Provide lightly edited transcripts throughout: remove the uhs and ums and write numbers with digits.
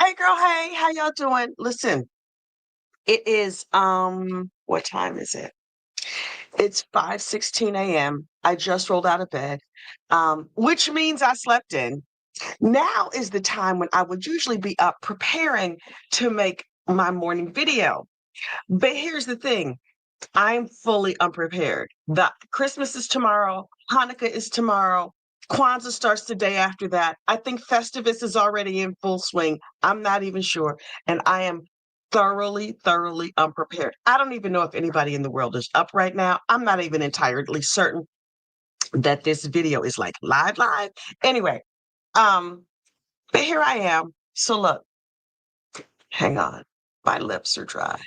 Hey girl, hey, how y'all doing? Listen, it is what time is it? It's 5:16 a.m. I just rolled out of bed. Which means I slept in. Now is the time when I would usually be up preparing to make my morning video. But here's the thing, I'm fully unprepared. The Christmas is tomorrow, Hanukkah is tomorrow, Kwanzaa starts the day after that. I think Festivus is already in full swing. I'm not even sure. And I am thoroughly, thoroughly unprepared. I don't even know if anybody in the world is up right now. I'm not even entirely certain that this video is like live. Anyway, um, but here I am. So look, hang on. My lips are dry.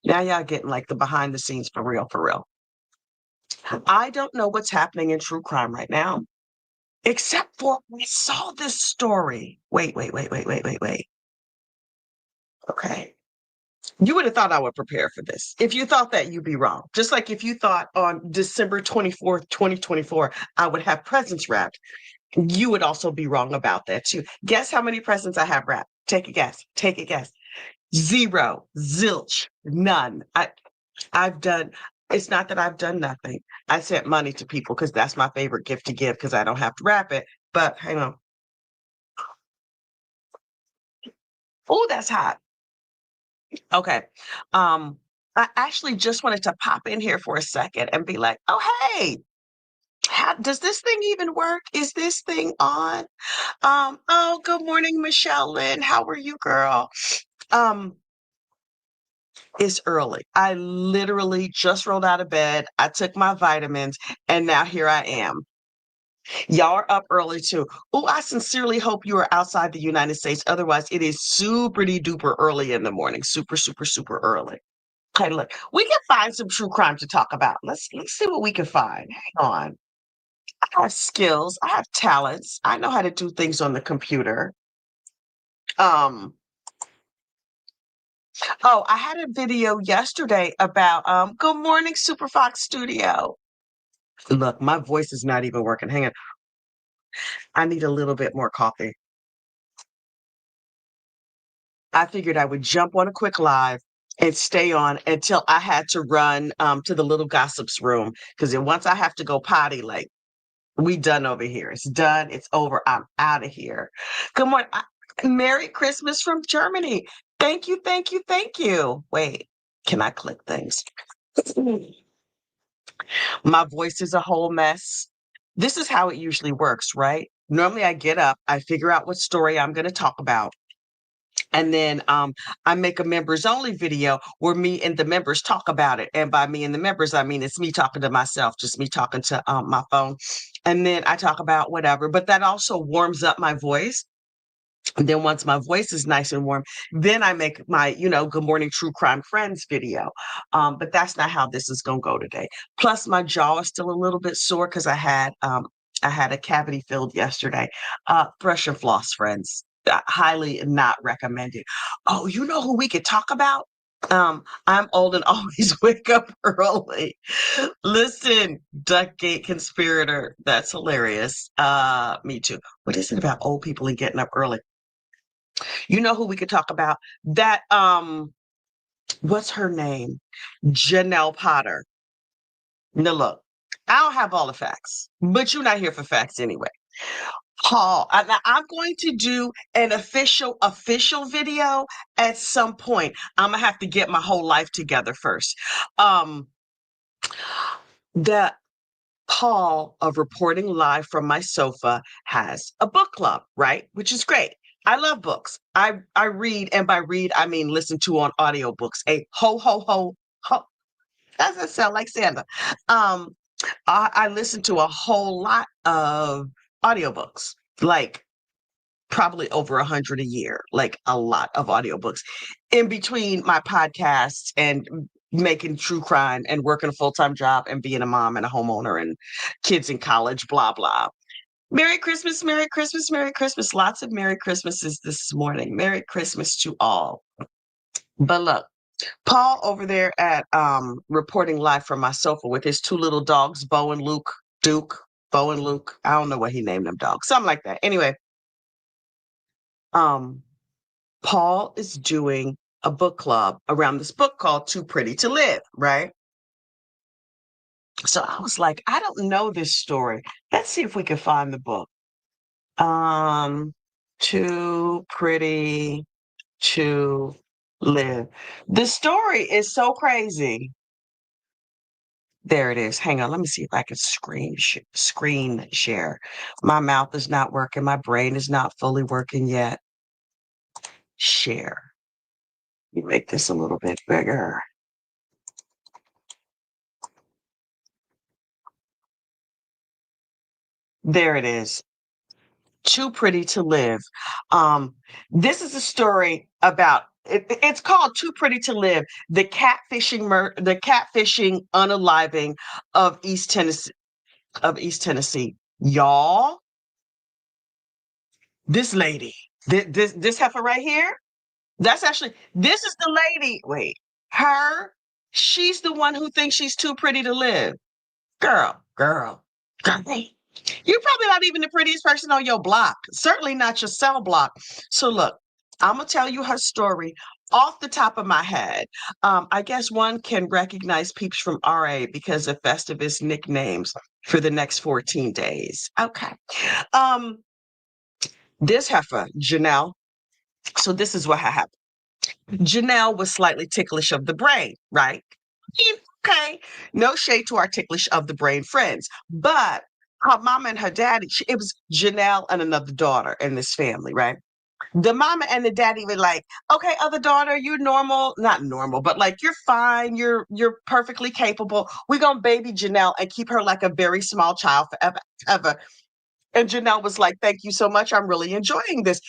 Now y'all getting like the behind the scenes for real, for real. I don't know what's happening in true crime right now, except for we saw this story. Wait. Okay. You would have thought I would prepare for this. If you thought that, you'd be wrong. Just like if you thought on December 24th, 2024, I would have presents wrapped, you would also be wrong about that too. Guess how many presents I have wrapped? Take a guess. Take a guess. Zero, zilch, none. I've done, it's not that I've done nothing. I sent money to people because that's my favorite gift to give because I don't have to wrap it. But hang on. Oh, that's hot. Okay. I actually just wanted to pop in here for a second and be like, oh, hey, does this thing even work? Is this thing on? Oh, good morning, Michelle Lynn. How are you, girl? Um, it's early. I literally just rolled out of bed. I took my vitamins, and now here I am. Y'all are up early too. Oh, I sincerely hope you are outside the United States. Otherwise, it is super duper early in the morning. Super early. Okay, look, we can find some true crime to talk about. Let's see what we can find. Hang on. I have skills. I have talents. I know how to do things on the computer. Um, oh, I had a video yesterday about Good Morning Super Fox Studio. Look, my voice is not even working. Hang on. I need a little bit more coffee. I figured I would jump on a quick live and stay on until I had to run to the little gossips room because then once I have to go potty, like we done over here. It's done. It's over. I'm out of here. Good morning. Merry Christmas from Germany. Thank you. Wait, can I click things? My voice is a whole mess. This is how it usually works, right? Normally I get up, I figure out what story I'm going to talk about. And then I make a members only video where me and the members talk about it. And by me and the members, I mean it's me talking to myself, just me talking to my phone. And then I talk about whatever, but that also warms up my voice. And then once my voice is nice and warm, then I make my, Good Morning True Crime Friends video. But that's not how this is gonna go today. Plus my jaw is still a little bit sore because I had a cavity filled yesterday. Brush and floss, friends. Highly not recommended. Oh, you know who we could talk about? I'm old and always wake up early. Listen, Duckgate conspirator. That's hilarious. Me too. What is it about old people and getting up early? You know who we could talk about? That what's her name? Janelle Potter. Now look, I don't have all the facts, but you're not here for facts anyway. Paul, now I'm going to do an official video at some point. I'm gonna have to get my whole life together first. Um, the Paul of Reporting Live from My Sofa has a book club, right? Which is great. I love books. I read, and by read I mean listen to on audiobooks. A ho. Doesn't sound like Santa. Um, I listen to a whole lot of audiobooks, like probably over 100 a year, like a lot of audiobooks in between my podcasts and making true crime and working a full-time job and being a mom and a homeowner and kids in college, blah, blah. Merry Christmas, Merry Christmas, Merry Christmas. Lots of Merry Christmases this morning. Merry Christmas to all. But look, Paul over there at reporting live from my sofa with his two little dogs, Bo and Luke, Duke, Bo and Luke. I don't know what he named them dogs, something like that. Anyway, um, Paul is doing a book club around this book called Too Pretty to Live, right? So I was like, I don't know this story. Let's see if we can find the book. Um, Too Pretty to Live. The story is so crazy. There it is. Hang on, let me see if I can screen share. My mouth is not working. My brain is not fully working yet. Share. Let me make this a little bit bigger. There it is. Too Pretty to Live. Um, this is a story about it's called Too Pretty to Live, the catfishing unaliving of East Tennessee. Y'all, this lady, this heifer right here, that's actually this is the lady. Wait, her, she's the one who thinks she's too pretty to live. Girl. You're probably not even the prettiest person on your block, certainly not your cell block. So, look, I'm going to tell you her story off the top of my head. I guess one can recognize Peeps from RA because of Festivus nicknames for the next 14 days. Okay. Um, this heifer, Janelle. So, this is what happened. Janelle was slightly ticklish of the brain, right? Okay, no shade to our ticklish of the brain friends, but her mama and her daddy, it was Janelle and another daughter in this family, right? The mama and the daddy were like, okay, other daughter, you're normal, not normal, but like you're fine, you're perfectly capable. We're gonna baby Janelle and keep her like a very small child forever, ever. And Janelle was like, thank you so much. I'm really enjoying this.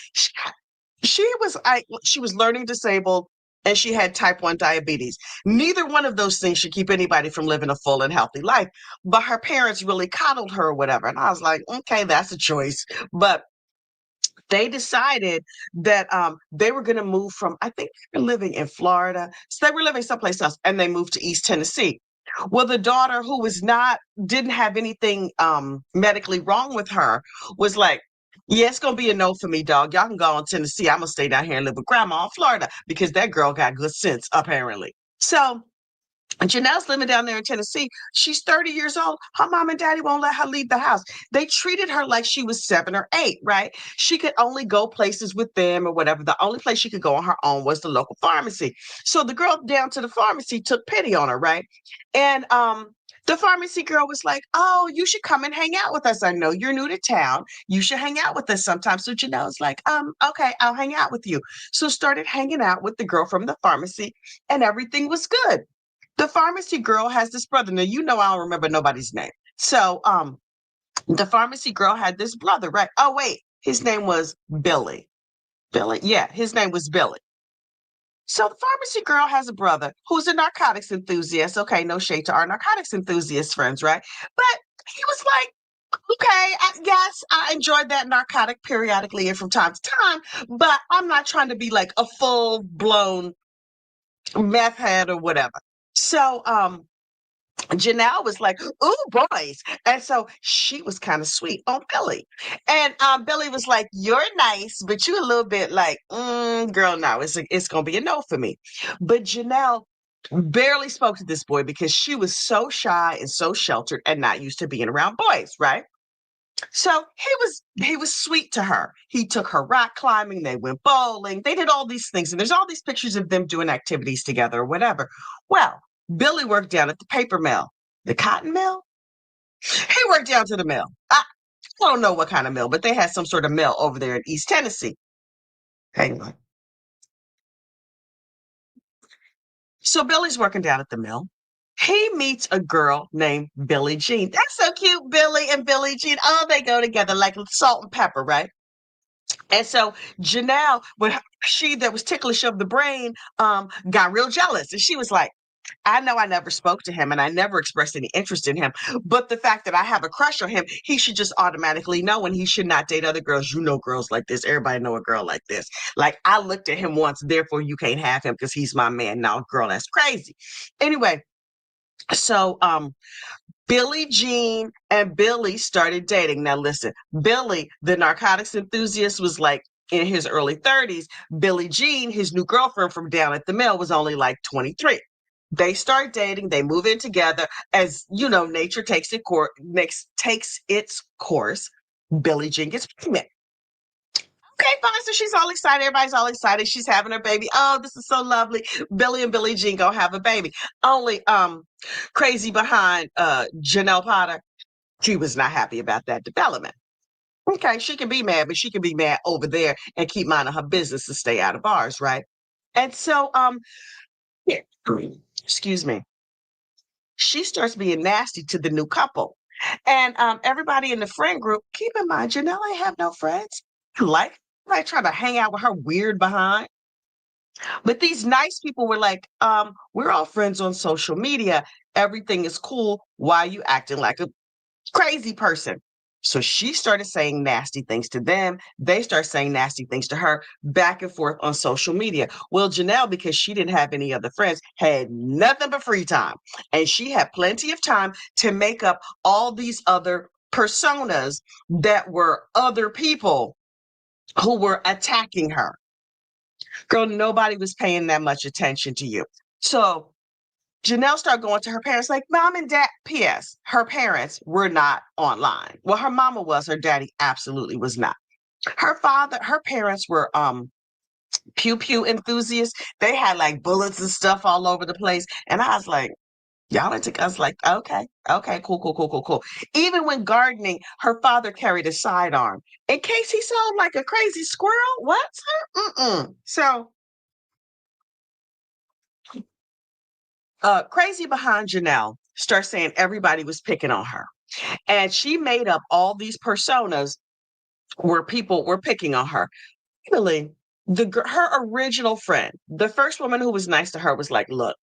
She was learning disabled and she had type 1 diabetes. Neither one of those things should keep anybody from living a full and healthy life. But her parents really coddled her or whatever. And I was like, okay, that's a choice. But they decided that they were going to move from, I think they were living in Florida. So they were living someplace else and they moved to East Tennessee. Well, the daughter who was not, didn't have anything medically wrong with her was like, yeah, it's gonna be a no for me, dog. Y'all can go on Tennessee. I'm gonna stay down here and live with grandma in Florida because that girl got good sense, apparently. So Janelle's living down there in Tennessee. She's 30 years old. Her mom and daddy won't let her leave the house. They treated her like she was 7 or 8, right? She could only go places with them or whatever. The only place she could go on her own was the local pharmacy. So the girl down to the pharmacy took pity on her, right? And the pharmacy girl was like, oh, you should come and hang out with us. I know you're new to town. You should hang out with us sometime. So Janelle's like, okay, I'll hang out with you. So started hanging out with the girl from the pharmacy and everything was good. The pharmacy girl has this brother. Now, you know, I don't remember nobody's name. So, the pharmacy girl had this brother, right? Oh, wait, his name was Billy. Billy? Yeah, his name was Billy. So the pharmacy girl has a brother who's a narcotics enthusiast. Okay, no shade to our narcotics enthusiast friends, right? But he was like, okay, yes, I enjoyed that narcotic periodically and from time to time, but I'm not trying to be like a full blown meth head or whatever. So, Janelle was like, "Ooh, boys," and so she was kind of sweet on Billy, and Billy was like, "You're nice, but you a little bit like, girl, no, it's gonna be a no for me." But Janelle barely spoke to this boy because she was so shy and so sheltered and not used to being around boys, right? So he was sweet to her. He took her rock climbing, they went bowling, they did all these things, and there's all these pictures of them doing activities together or whatever. Well, Billy worked down at the paper mill, the cotton mill. He worked down to the mill. I don't know what kind of mill, but they had some sort of mill over there in East Tennessee. Hang on. So Billy's working down at the mill. He meets a girl named Billie Jean. That's so cute, Billy and Billie Jean. Oh, they go together like salt and pepper, right? And so Janelle, when she that was ticklish of the brain, got real jealous. And she was like, I know I never spoke to him and I never expressed any interest in him. But the fact that I have a crush on him, he should just automatically know and he should not date other girls. You know girls like this. Everybody know a girl like this. Like I looked at him once, therefore you can't have him because he's my man. Now, girl, that's crazy. Anyway, so Billie Jean and Billy started dating. Now listen, Billy, the narcotics enthusiast, was like, in his early 30s. Billie Jean, his new girlfriend from down at the mill, was only like 23. They start dating, they move in together. As you know, nature takes its course. Billie Jean gets pregnant. Okay, fine. So she's all excited. Everybody's all excited. She's having her baby. Oh, this is so lovely. Billy and Billie Jean gonna have a baby. Only crazy behind Janelle Potter. She was not happy about that development. Okay, she can be mad, but she can be mad over there and keep minding her business and stay out of ours, right? And so yeah, excuse me, she starts being nasty to the new couple. And everybody in the friend group, keep in mind, Janelle ain't have no friends. Like trying to hang out with her weird behind. But these nice people were like, we're all friends on social media. Everything is cool. Why are you acting like a crazy person? So she started saying nasty things to them. They start saying nasty things to her back and forth on social media. Well, Janelle, because she didn't have any other friends, had nothing but free time. And she had plenty of time to make up all these other personas that were other people who were attacking her. Girl, nobody was paying that much attention to you. So Janelle started going to her parents like, Mom and Dad, P.S. Her parents were not online. Well, her mama was, her daddy absolutely was not. Her parents were pew pew enthusiasts. They had like bullets and stuff all over the place. And I was like, y'all into us like, okay, okay, cool, cool, cool, cool, cool. Even when gardening, her father carried a sidearm in case he saw like a crazy squirrel. What? Mm-mm. So crazy behind Janelle starts saying everybody was picking on her. And she made up all these personas where people were picking on her. Finally, her original friend, the first woman who was nice to her, was like, look,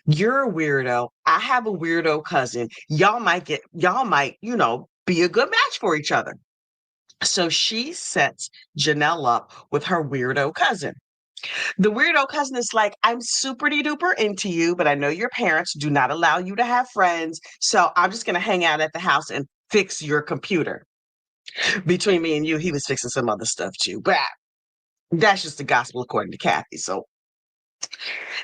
you're a weirdo. I have a weirdo cousin. Y'all might, be a good match for each other. So she sets Janelle up with her weirdo cousin. The weirdo cousin is like, I'm super duper into you, but I know your parents do not allow you to have friends. So I'm just going to hang out at the house and fix your computer. Between me and you, he was fixing some other stuff too. But that's just the gospel according to Kathy. So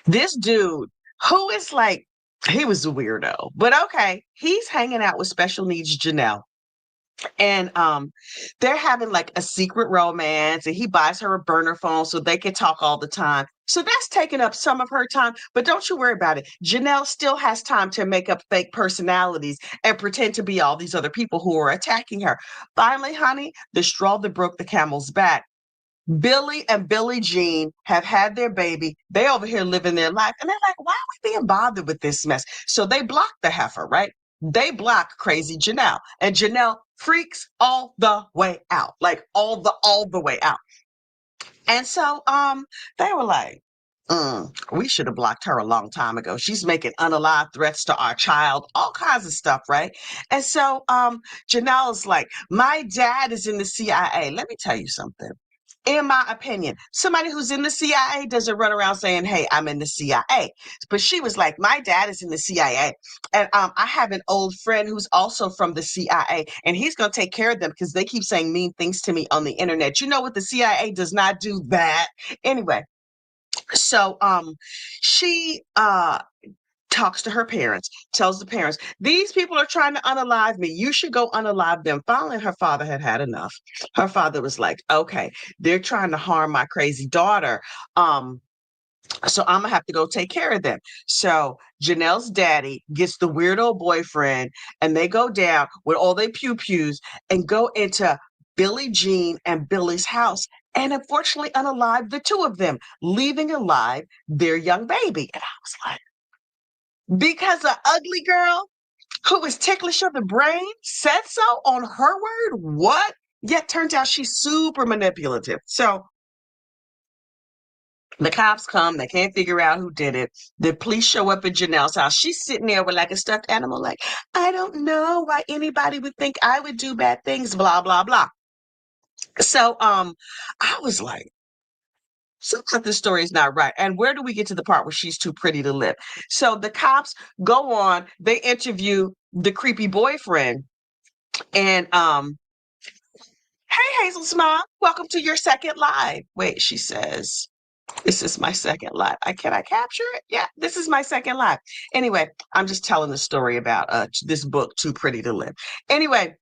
this dude, who is like, he was a weirdo, but okay, he's hanging out with special needs Janelle. And they're having like a secret romance, and he buys her a burner phone so they can talk all the time. So that's taking up some of her time, but don't you worry about it. Janelle still has time to make up fake personalities and pretend to be all these other people who are attacking her. Finally, honey, the straw that broke the camel's back. Billy and Billie Jean have had their baby. They over here living their life. And they're like, why are we being bothered with this mess? So they block the heifer, right? They block crazy Janelle. And Janelle freaks all the way out. Like all the way out. And so they were like, we should have blocked her a long time ago. She's making unalived threats to our child, all kinds of stuff, right? And so Janelle's like, my dad is in the CIA. Let me tell you something. In my opinion, somebody who's in the CIA doesn't run around saying, hey, I'm in the CIA. But she was like, my dad is in the CIA. And I have an old friend who's also from the CIA, and he's going to take care of them because they keep saying mean things to me on the internet. You know what? The CIA does not do that. Anyway, so she talks to her parents, tells the parents, these people are trying to unalive me. You should go unalive them. Finally, her father had had enough. Her father was like, okay, they're trying to harm my crazy daughter. So I'm gonna have to go take care of them. So Janelle's daddy gets the weirdo boyfriend, and they go down with all their pew pews and go into Billie Jean and Billy's house, and unfortunately unalive the two of them, leaving alive their young baby. And I was like, because an ugly girl who was ticklish of the brain said so on her word? What? Yet turns out she's super manipulative. So the cops come, they can't figure out who did it. The police show up at Janelle's house. She's sitting there with like a stuffed animal, like, I don't know why anybody would think I would do bad things, blah, blah, blah. So I was like, something this story is not right. And where do we get to the part where she's too pretty to live? So the cops go on, they interview the creepy boyfriend, and Hey, Hazel's mom, welcome to your second live. Wait, she says, this is my second live. Can I capture it? Yeah, this is my second live. Anyway, I'm just telling the story about this book, Too Pretty to Live. Anyway,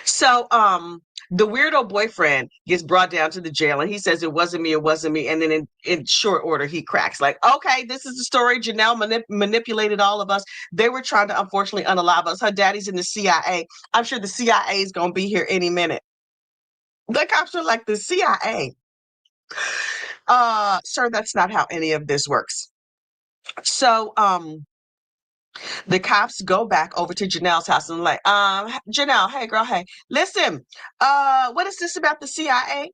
so the weirdo boyfriend gets brought down to the jail and he says it wasn't me, it wasn't me. And then in short order, he cracks like, okay, this is the story. Janelle manipulated all of us. They were trying to unfortunately unalive us. Her daddy's in the CIA. I'm sure the CIA is gonna be here any minute. The cops are like, the CIA. Sir, that's not how any of this works. So the cops go back over to Janelle's house and like, Janelle, hey girl, hey, listen, what is this about the CIA?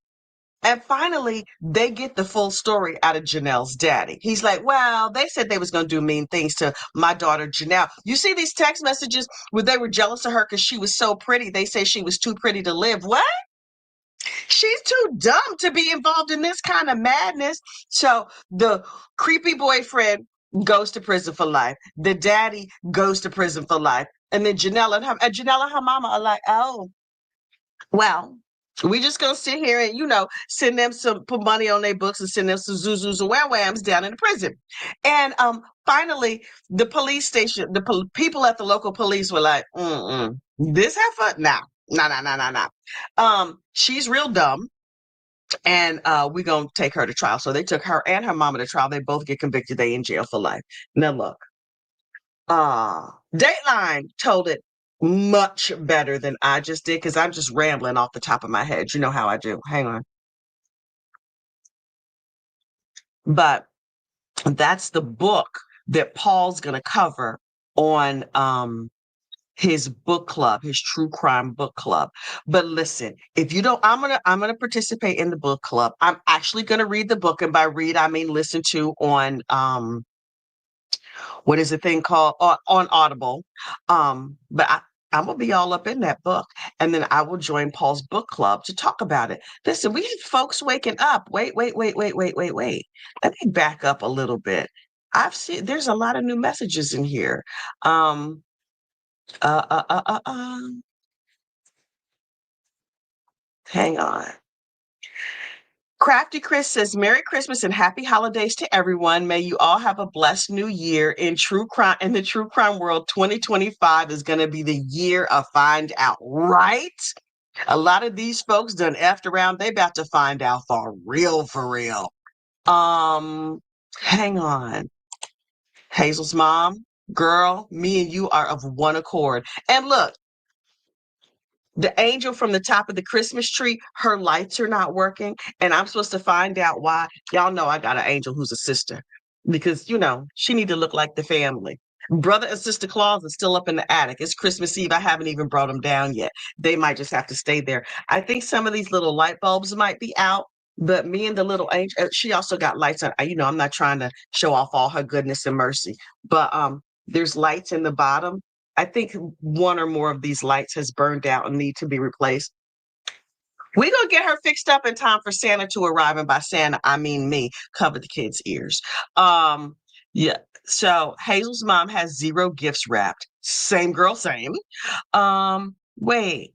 And finally, they get the full story out of Janelle's daddy. He's like, well, they said they was going to do mean things to my daughter, Janelle. You see these text messages where they were jealous of her because she was so pretty. They say she was too pretty to live. What? She's too dumb to be involved in this kind of madness. So the creepy boyfriend goes to prison for life. The daddy goes to prison for life. And then Janelle and her mama are like, oh, well, we just gonna sit here and send them put money on their books and send them some zuzus and wham whams down in the prison. And finally, the police station, people at the local police were like, this heifer, nah, nah. She's real dumb, and we're gonna take her to trial. So they took her and her mama to trial. They both get convicted. They in jail for life. Now look, Dateline told it much better than I just did because I'm just rambling off the top of my head. You know how I do. Hang on. But that's the book that Paul's going to cover on his book club, his true crime book club. But listen, if you don't, I'm gonna participate in the book club. I'm actually going to read the book, and by read I mean listen to on what is the thing called on Audible. But I'm gonna be all up in that book, and then I will join Paul's book club to talk about it. Listen, we have folks waking up. Wait. Let me back up a little bit. I've seen there's a lot of new messages in here. Um, uh, uh, uh, uh, uh. Hang on. Crafty Chris says, Merry Christmas and happy holidays to everyone. May you all have a blessed new year in true crime. In the true crime world, 2025 is going to be the year of find out, right? A lot of these folks done effed around. They about to find out for real, for real. Hang on. Hazel's mom, girl, me and you are of one accord. And look, the angel from the top of the Christmas tree, her lights are not working. And I'm supposed to find out why. Y'all know I got an angel who's a sister because, she need to look like the family. Brother and Sister Claus is still up in the attic. It's Christmas Eve. I haven't even brought them down yet. They might just have to stay there. I think some of these little light bulbs might be out, but me and the little angel, she also got lights on. I'm not trying to show off all her goodness and mercy, but there's lights in the bottom. I think one or more of these lights has burned out and need to be replaced. We're going to get her fixed up in time for Santa to arrive. And by Santa, I mean me. Cover the kids' ears. Yeah. So Hazel's mom has 0 gifts wrapped. Same girl, same. Wait.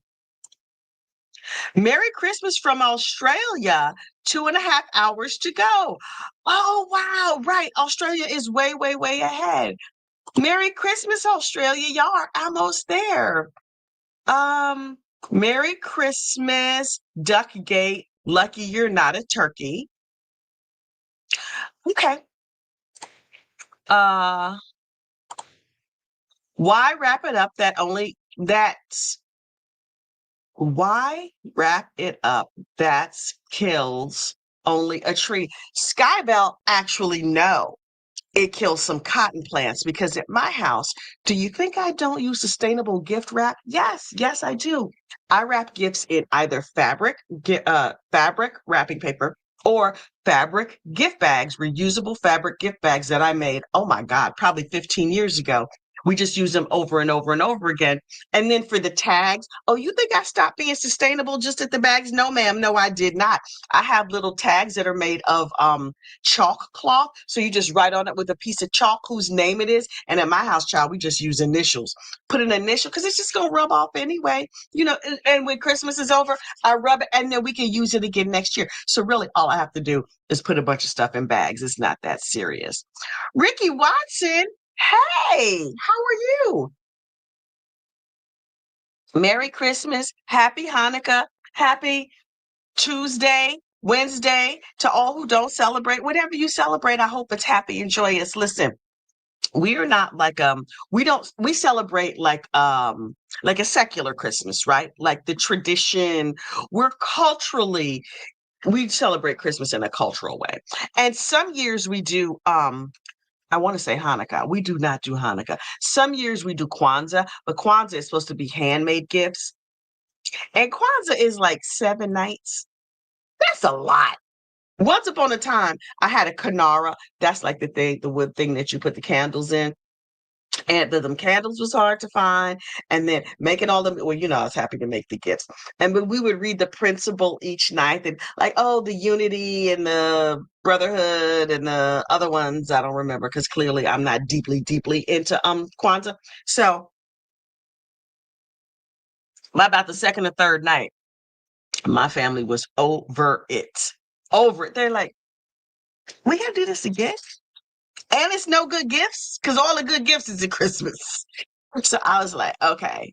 Merry Christmas from Australia. 2.5 hours to go. Oh, wow. Right. Australia is way, way, way ahead. Merry Christmas, Australia. Y'all are almost there. Merry Christmas, Duckgate. Lucky you're not a turkey. Okay. Why wrap it up why wrap it up? That's kills only a tree. Skybell actually no. It kills some cotton plants because at my house, do you think I don't use sustainable gift wrap? Yes, I do. I wrap gifts in either fabric wrapping paper or fabric gift bags, reusable fabric gift bags that I made, oh my God, probably 15 years ago We just use them over and over and over again. And then for the tags, oh, you think I stopped being sustainable just at the bags? No, ma'am. No, I did not. I have little tags that are made of chalk cloth. So you just write on it with a piece of chalk whose name it is. And at my house, child, we just use initials. Put an initial because it's just gonna rub off anyway. And when Christmas is over, I rub it and then we can use it again next year. So really all I have to do is put a bunch of stuff in bags. It's not that serious. Ricky Watson, hey, how are you? Merry Christmas, Happy Hanukkah, Happy Tuesday, Wednesday to all who don't celebrate. Whatever you celebrate, I hope it's happy and joyous. Listen, we are not like we celebrate like a secular Christmas, right? Like the tradition. We're culturally we celebrate Christmas in a cultural way. And some years we do I want to say Hanukkah. We do not do Hanukkah. Some years we do Kwanzaa, but Kwanzaa is supposed to be handmade gifts. And Kwanzaa is like 7 nights. That's a lot. Once upon a time, I had a Kanara. That's like the wood thing that you put the candles in. And them candles was hard to find. And then making all them, well, I was happy to make the gifts. And but we would read the principle each night and like, oh, the unity and the brotherhood and the other ones I don't remember because clearly I'm not deeply, deeply into Kwanzaa. So by about the second or third night, my family was over it. Over it. They're like, we gotta do this again. And it's no good gifts because all the good gifts is at Christmas. So I was like, okay.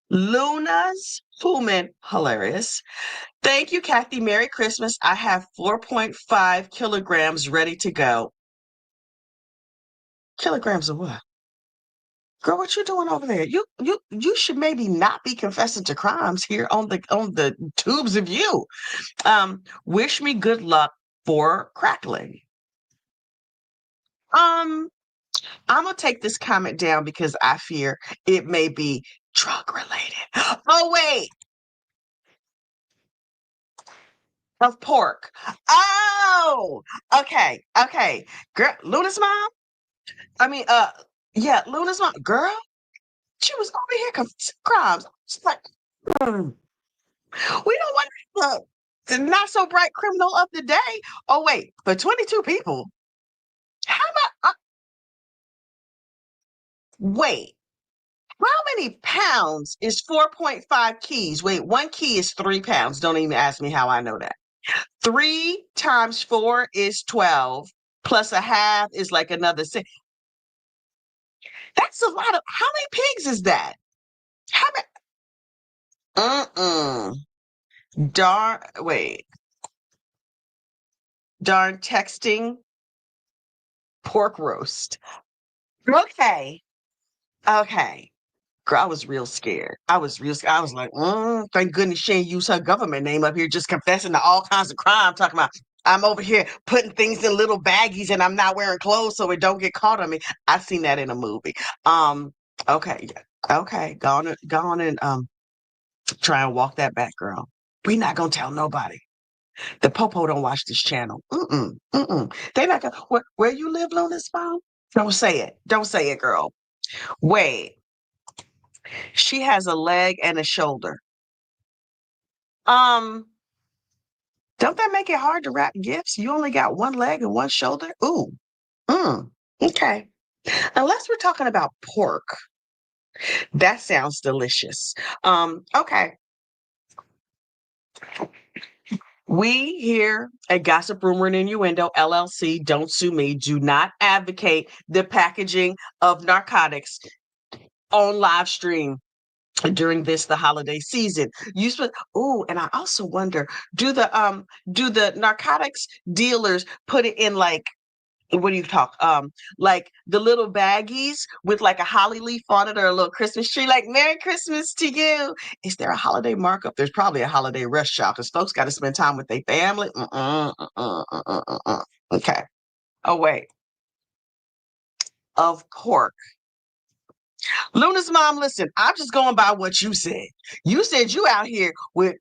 Luna's Pullman, hilarious. Thank you, Kathy. Merry Christmas. I have 4.5 kilograms ready to go. Kilograms of what? Girl, what you doing over there? You should maybe not be confessing to crimes here on the tubes of you. Wish me good luck for crackling. Um, I'm gonna take this comment down because I fear it may be drug related. Oh wait, of pork. Oh, okay. Girl, Luna's mom. I mean, yeah, Luna's mom. Girl, she was over here confessing crimes. She's like, "Hmm, we don't want the not so bright criminal of the day. Oh wait, for 22 people. How about wait? How many pounds is 4.5 keys? Wait, one key is 3 pounds. Don't even ask me how I know that. 3 times 4 is 12, plus a half is like another six. That's a lot of how many pigs is that? How many darn wait. Darn texting pork roast. Okay. Okay. Girl, I was real scared. I was real scared. I was like, thank goodness she ain't use her government name up here just confessing to all kinds of crime, talking about I'm over here putting things in little baggies and I'm not wearing clothes so it don't get caught on me. I've seen that in a movie. Um, okay, yeah, okay, go on and try and walk that back, girl. We not gonna tell nobody. The Popo don't watch this channel. They not gonna where you live, Luna's mom? Don't say it. Don't say it, girl. Wait. She has a leg and a shoulder. Um, don't that make it hard to wrap gifts? You only got one leg and one shoulder? Ooh. Okay. Unless we're talking about pork. That sounds delicious. Okay. We here at Gossip Rumor and Innuendo LLC, don't sue me, do not advocate the packaging of narcotics on live stream during the holiday season. And I also wonder, do the narcotics dealers put it in like what do you talk? Like the little baggies with like a holly leaf on it or a little Christmas tree, like Merry Christmas to you. Is there a holiday markup? There's probably a holiday rush y'all, because folks got to spend time with their family. Okay. Oh wait. Of pork. Luna's mom, listen, I'm just going by what you said. You said you out here with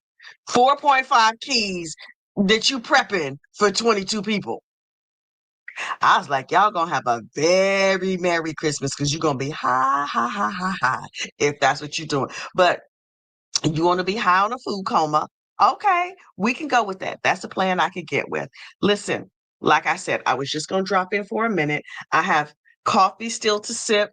4.5 keys that you prepping for 22 people. I was like, y'all gonna have a very Merry Christmas because you're gonna be high, high, high, high, high, if that's what you're doing. But you want to be high on a food coma? Okay, we can go with that. That's a plan I could get with. Listen, like I said, I was just gonna drop in for a minute. I have coffee still to sip.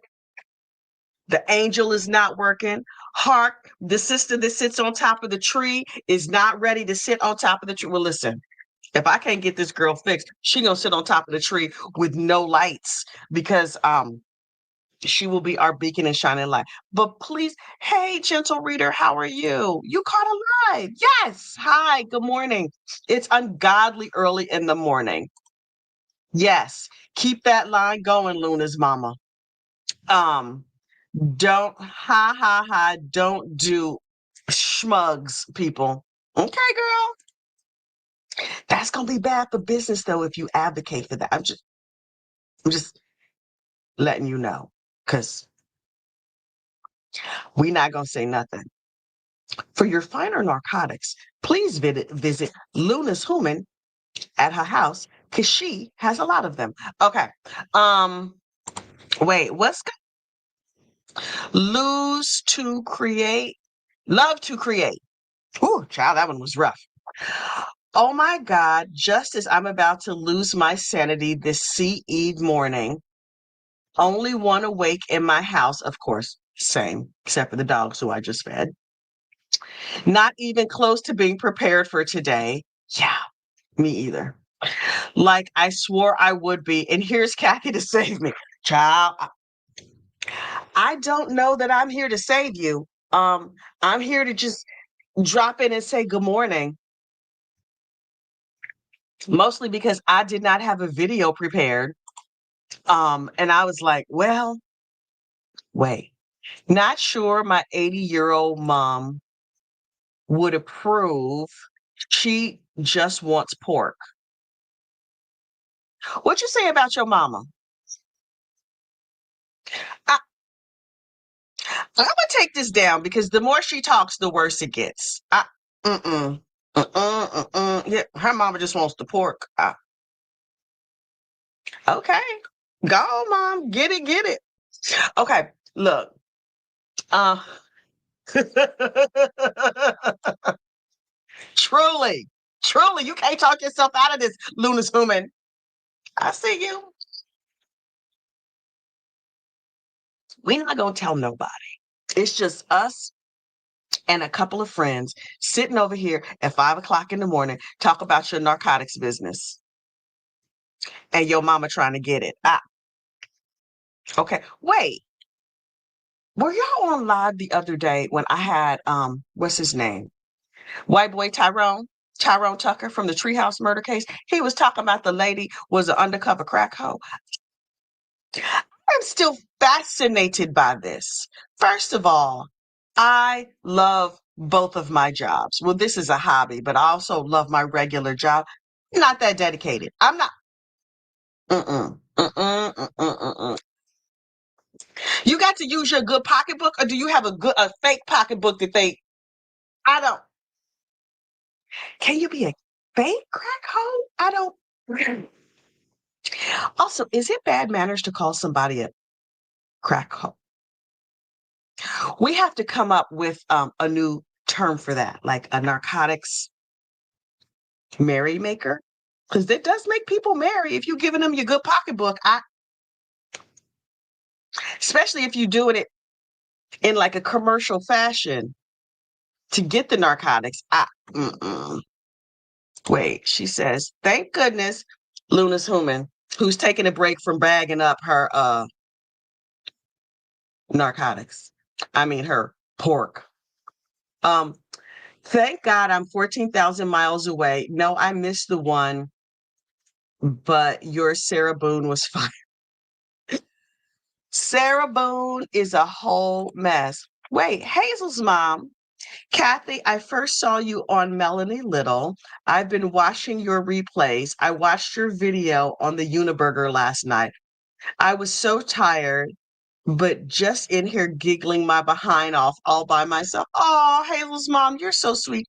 The angel is not working. Hark, the sister that sits on top of the tree is not ready to sit on top of the tree. Well, listen, if I can't get this girl fixed, she gonna sit on top of the tree with no lights because she will be our beacon and shining light. But please, hey, gentle reader, how are you? You caught a live. Yes. Hi, good morning. It's ungodly early in the morning. Yes. Keep that line going, Luna's mama. Um, don't ha ha ha, don't do schmugs, people. Okay, girl. That's gonna be bad for business though if you advocate for that. I'm just letting you know. Cause we're not gonna say nothing. For your finer narcotics, please visit Luna's Human at her house because she has a lot of them. Okay. Um, wait, lose to create? Love to create. Ooh, child, that one was rough. Oh my God, just as I'm about to lose my sanity this sea eve morning, only one awake in my house, of course, same, except for the dogs who I just fed. Not even close to being prepared for today. Yeah, me either. Like I swore I would be. And here's Kathy to save me. Child, I don't know that I'm here to save you. I'm here to just drop in and say good morning. Mostly because I did not have a video prepared. And I was like, well, wait. Not sure my 80-year-old mom would approve. She just wants pork. What you say about your mama? I, I'm gonna take this down because the more she talks, the worse it gets. Mm-mm, Yeah, her mama just wants the pork. Okay, go on, mom, get it, get it. Okay, look. Uh, truly, truly, you can't talk yourself out of this, Luna's human. I see you. We're not gonna tell nobody. It's just us and a couple of friends sitting over here at 5 o'clock in the morning, talk about your narcotics business and your mama trying to get it. Okay. Wait, were y'all on live the other day when I had what's his name? White boy Tyrone Tucker from the Treehouse murder case. He was talking about the lady was an undercover crack hoe. I'm still fascinated by this. First of all, I love both of my jobs. Well, this is a hobby, but I also love my regular job. Not that dedicated. I'm not. Mm-mm, mm-mm, mm-mm, mm-mm. You got to use your good pocketbook, or do you have a fake pocketbook that they? I don't. Can you be a fake crack hoe? I don't. Also, is it bad manners to call somebody a crack hoe? We have to come up with a new term for that, like a narcotics merrymaker, because it does make people merry if you're giving them your good pocketbook. Especially if you're doing it in like a commercial fashion to get the narcotics. Mm-mm. Wait, she says, thank goodness Luna's human, who's taking a break from bagging up her narcotics. I mean her pork. Um, thank God I'm 14,000 miles away. No, I missed the one, but your Sarah Boone was fine. Sarah Boone is a whole mess. Wait, Hazel's mom. Kathy, I first saw you on Melanie Little. I've been watching your replays. I watched your video on the Uniburger last night. I was so tired, but just in here giggling my behind off all by myself. Oh, Hazel's mom, you're so sweet.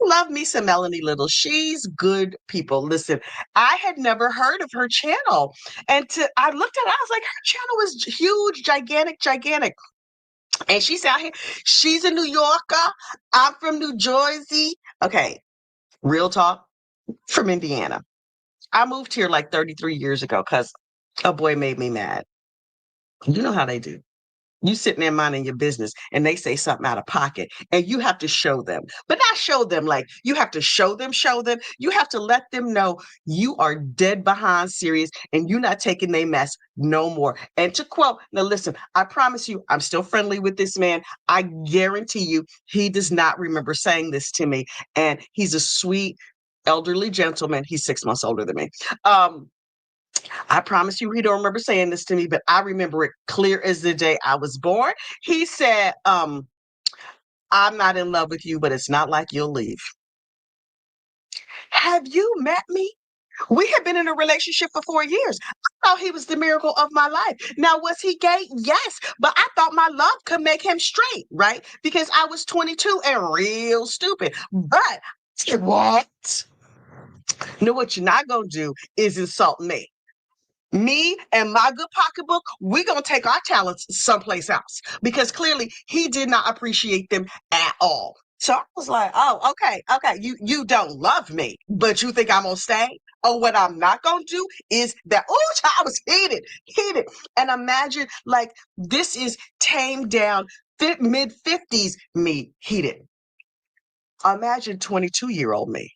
Love me some Melanie Little. She's good people. Listen, I had never heard of her channel. And I looked at it, I was like, her channel is huge, gigantic, gigantic. And she's out here. She's a New Yorker. I'm from New Jersey. Okay, real talk, from Indiana. I moved here like 33 years ago because a boy made me mad. You know how they do. You sitting there minding your business and they say something out of pocket and you have to show them, but not show them like you have to show them. You have to let them know you are dead behind serious and you're not taking their mess no more. And to quote, now listen, I promise you, I'm still friendly with this man. I guarantee you, he does not remember saying this to me. And he's a sweet, elderly gentleman. He's 6 months older than me. I promise you, he don't remember saying this to me, but I remember it clear as the day I was born. He said, I'm not in love with you, but it's not like you'll leave. Have you met me? We have been in a relationship for 4 years. I thought he was the miracle of my life. Now, was he gay? Yes, but I thought my love could make him straight, right? Because I was 22 and real stupid. But what? You know what you're not gonna do is insult me. Me and my good pocketbook, we're going to take our talents someplace else because clearly he did not appreciate them at all. So I was like, oh, okay. You don't love me, but you think I'm going to stay? Oh, what I'm not going to do is that, oh, I was heated. And imagine like this is tamed down mid 50s me heated. Imagine 22-year-old me.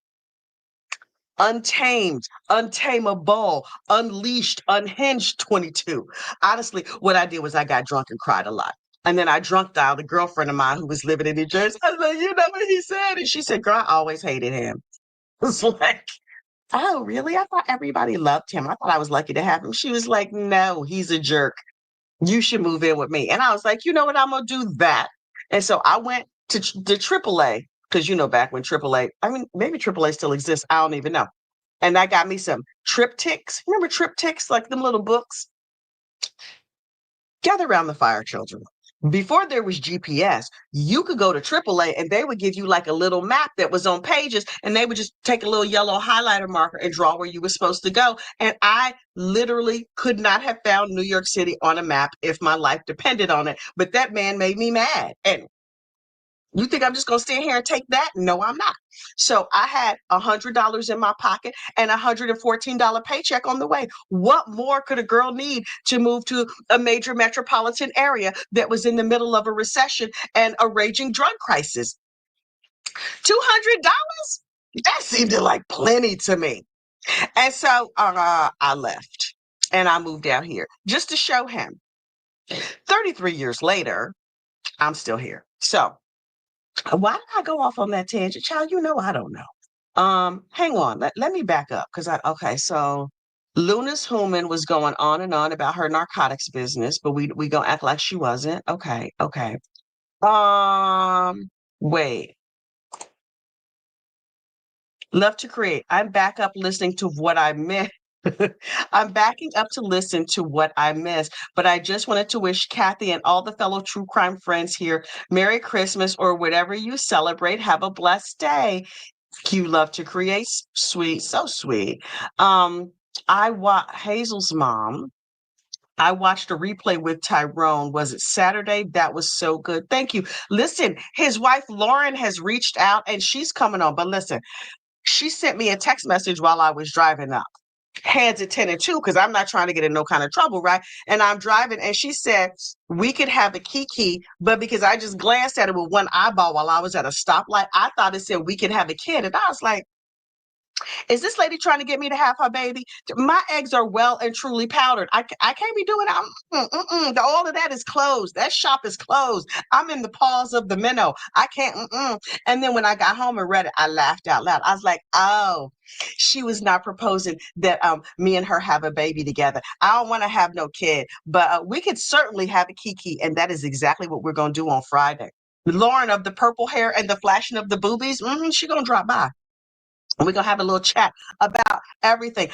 Untamed, untamable, unleashed, unhinged 22. Honestly, what I did was I got drunk and cried a lot. And then I drunk dialed a girlfriend of mine who was living in New Jersey. I was like, you know what he said? And she said, girl, I always hated him. It's like, oh, really? I thought everybody loved him. I thought I was lucky to have him. She was like, no, he's a jerk. You should move in with me. And I was like, you know what? I'm going to do that. And so I went to the AAA because, you know, back when AAA, I mean, maybe AAA still exists. I don't even know. And I got me some triptychs. Remember triptychs, like them little books? Gather around the fire, children. Before there was GPS, you could go to AAA and they would give you like a little map that was on pages, and they would just take a little yellow highlighter marker and draw where you were supposed to go. And I literally could not have found New York City on a map if my life depended on it. But that man made me mad. And you think I'm just going to stand here and take that? No, I'm not. So I had $100 in my pocket and $114 paycheck on the way. What more could a girl need to move to a major metropolitan area that was in the middle of a recession and a raging drug crisis? $200? That seemed like plenty to me. And so I left and I moved out here just to show him. 33 years later, I'm still here. So why did I go off on that tangent? Child, you know I don't know. Hang on. Let me back up because so Luna's Human was going on and on about her narcotics business, but we gonna act like she wasn't. Okay. Wait. Love to create. I'm back up listening to what I missed. I'm backing up to listen to what I missed, but I just wanted to wish Kathy and all the fellow true crime friends here Merry Christmas or whatever you celebrate. Have a blessed day. You love to create. Sweet, so sweet. Um, Hazel's mom. I watched a replay with Tyrone. Was it Saturday? That was so good. Thank you. Listen, his wife Lauren has reached out and she's coming on. But listen, she sent me a text message while I was driving up. Hands at 10 and 2 because I'm not trying to get in no kind of trouble, right? And I'm driving, and she said we could have a kiki, but because I just glanced at it with one eyeball while I was at a stoplight, I thought it said we could have a kid. And I was like, is this lady trying to get me to have her baby? My eggs are well and truly powdered. I can't be doing that. All of that is closed. That shop is closed. I'm in the paws of the minnow. I can't. And then when I got home and read it, I laughed out loud. I was like, oh, she was not proposing that me and her have a baby together. I don't want to have no kid, but we could certainly have a kiki. And that is exactly what we're going to do on Friday. Lauren of the purple hair and the flashing of the boobies, she going to drop by. And we're gonna have a little chat about everything.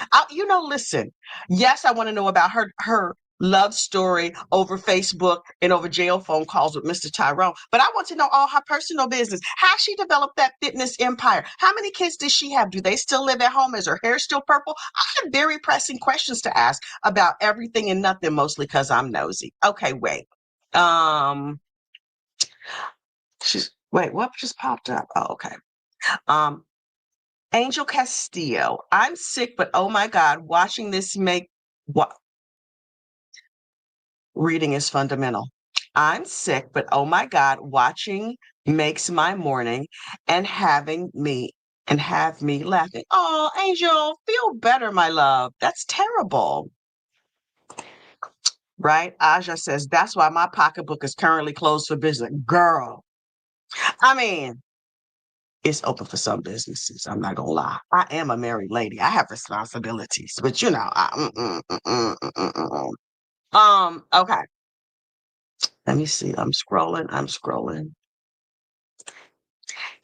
Listen, yes, I want to know about her love story over Facebook and over jail phone calls with Mr. Tyrone. But I want to know all her personal business. How she developed that fitness empire. How many kids does she have? Do they still live at home? Is her hair still purple? I have very pressing questions to ask about everything and nothing, mostly because I'm nosy. Okay, wait. Um, what just popped up? Oh, okay. Um, Angel Castillo. I'm sick, but oh my God, watching this make what reading is fundamental. I'm sick, but oh my God, watching makes my morning and have me laughing. Oh, Angel, feel better, my love. That's terrible. Right? Aja says, that's why my pocketbook is currently closed for business. Girl, I mean, it's open for some businesses. I'm not gonna lie. I am a married lady. I have responsibilities, but okay. Let me see. I'm scrolling. I'm scrolling.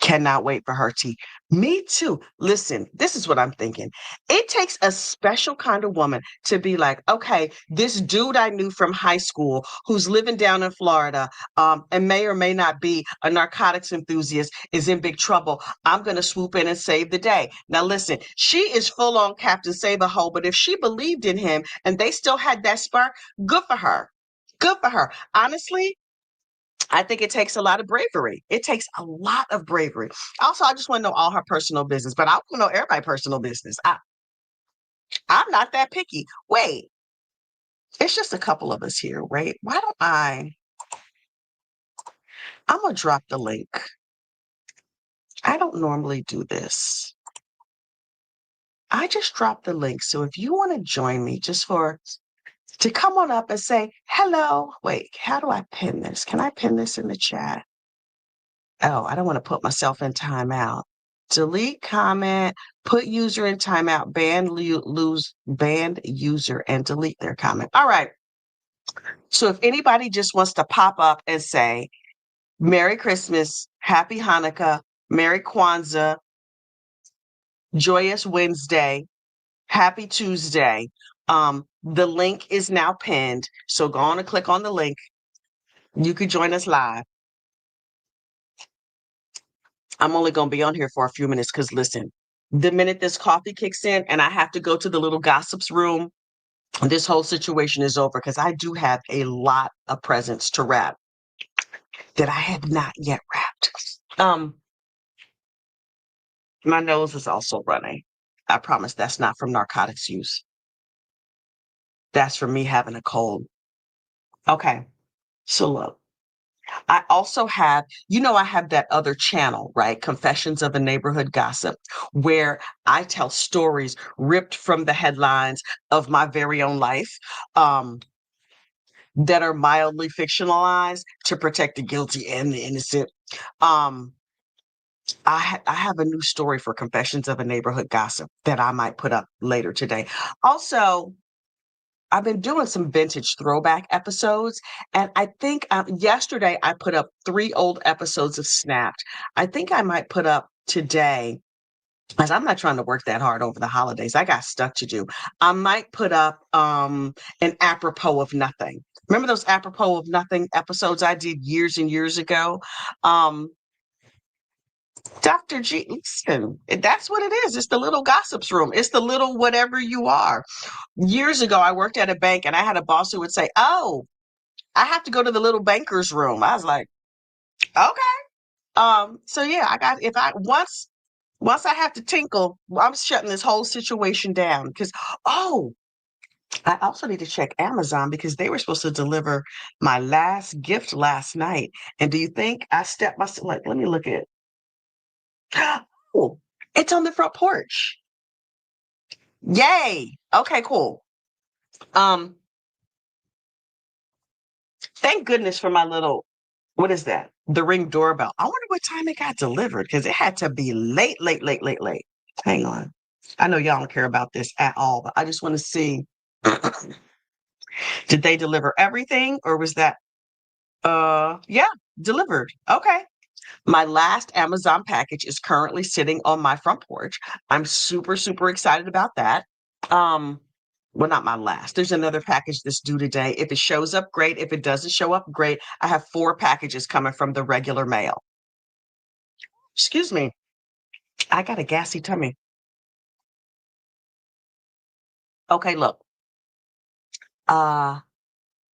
Cannot wait for her tea. Me too. Listen, this is what I'm thinking. It takes a special kind of woman to be like, okay, this dude I knew from high school who's living down in Florida, and may or may not be a narcotics enthusiast is in big trouble. I'm going to swoop in and save the day. Now, listen, she is full on Captain Save a Hoe, but if she believed in him and they still had that spark, good for her. Good for her. Honestly, I think it takes a lot of bravery. It takes a lot of bravery. Also, I just want to know all her personal business, but I want to know everybody's personal business. I'm not that picky. Wait, it's just a couple of us here, right? Why don't I'm gonna drop the link. I don't normally do this. I just dropped the link. So if you want to join me to come on up and say hello. Wait, how do I pin this? Can I pin this in the chat? Oh, I don't want to put myself in timeout. Delete comment, put user in timeout, banned user and delete their comment. All right. So if anybody just wants to pop up and say, Merry Christmas, Happy Hanukkah, Merry Kwanzaa, Joyous Wednesday, Happy Tuesday. The link is now pinned. So go on and click on the link. You can join us live. I'm only going to be on here for a few minutes because listen, the minute this coffee kicks in and I have to go to the little gossips room, this whole situation is over because I do have a lot of presents to wrap that I have not yet wrapped. My nose is also running. I promise that's not from narcotics use. That's from me having a cold. Okay. So look, I also have, I have that other channel, right? Confessions of a Neighborhood Gossip, where I tell stories ripped from the headlines of my very own life, that are mildly fictionalized to protect the guilty and the innocent. Um, I have a new story for Confessions of a Neighborhood Gossip that I might put up later today. Also, I've been doing some vintage throwback episodes, and I think yesterday I put up 3 old episodes of Snapped. I think I might put up today, as I'm not trying to work that hard over the holidays. I got stuff to do. I might put up an apropos of nothing. Remember those apropos of nothing episodes I did years and years ago? Um, Dr. G, listen, that's what it is. It's the little gossips room. It's the little whatever you are. Years ago, I worked at a bank and I had a boss who would say, oh, I have to go to the little banker's room. I was like, okay. So yeah, I got if I once I have to tinkle, I'm shutting this whole situation down because I also need to check Amazon because they were supposed to deliver my last gift last night. And do you think I stepped myself like let me look at oh, it's on the front porch. Yay. Okay, cool. Um, thank goodness for my little what is that? The Ring doorbell. I wonder what time it got delivered because it had to be late, late, late, late, late. Hang on. I know y'all don't care about this at all, but I just want to see did they deliver everything or was that yeah, delivered. Okay. My last Amazon package is currently sitting on my front porch. I'm super, super excited about that. Um, Well, not my last. There's another package that's due today. If it shows up, great. If it doesn't show up, great. I have 4 packages coming from the regular mail. Excuse me. I got a gassy tummy. Okay, look.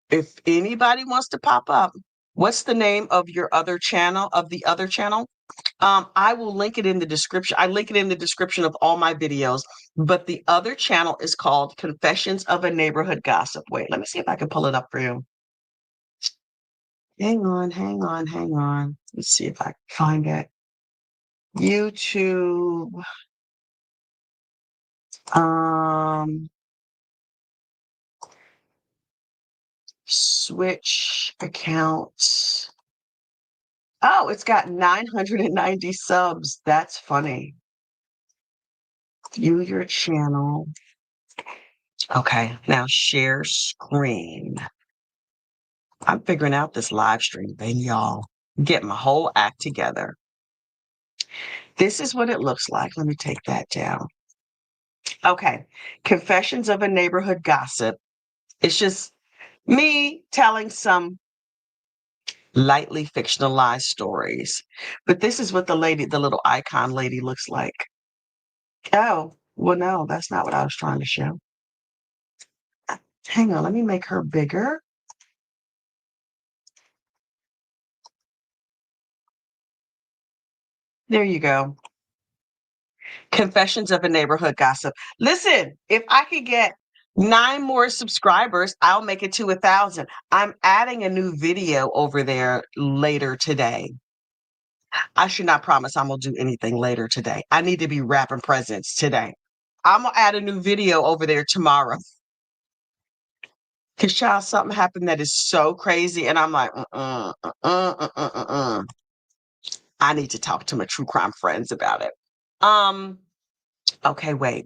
If anybody wants to pop up, what's the name of your other channel, of the other channel? I will link it in the description. I link it in the description of all my videos, but the other channel is called Confessions of a Neighborhood Gossip. Wait, let me see if I can pull it up for you. Hang on, hang on, hang on. Let's see if I can find it. YouTube. Um, Switch accounts. Oh, it's got 990 subs. That's funny. View your channel. Okay, now share screen. I'm figuring out this live stream thing, y'all. Get my whole act together. This is what it looks like. Let me take that down. Okay, Confessions of a Neighborhood Gossip. It's just me telling some lightly fictionalized stories. But this is what the little icon lady looks like. Oh, well, no, that's not what I was trying to show. Hang on, let me make her bigger. There you go. Confessions of a Neighborhood Gossip. Listen, if I could get 9 more subscribers, I'll make it to 1,000. I'm adding a new video over there later today. I should not promise I'm gonna do anything later today. I need to be wrapping presents today. I'm gonna add a new video over there tomorrow. Cause child, something happened that is so crazy, and I'm like, I need to talk to my true crime friends about it. Okay, wait.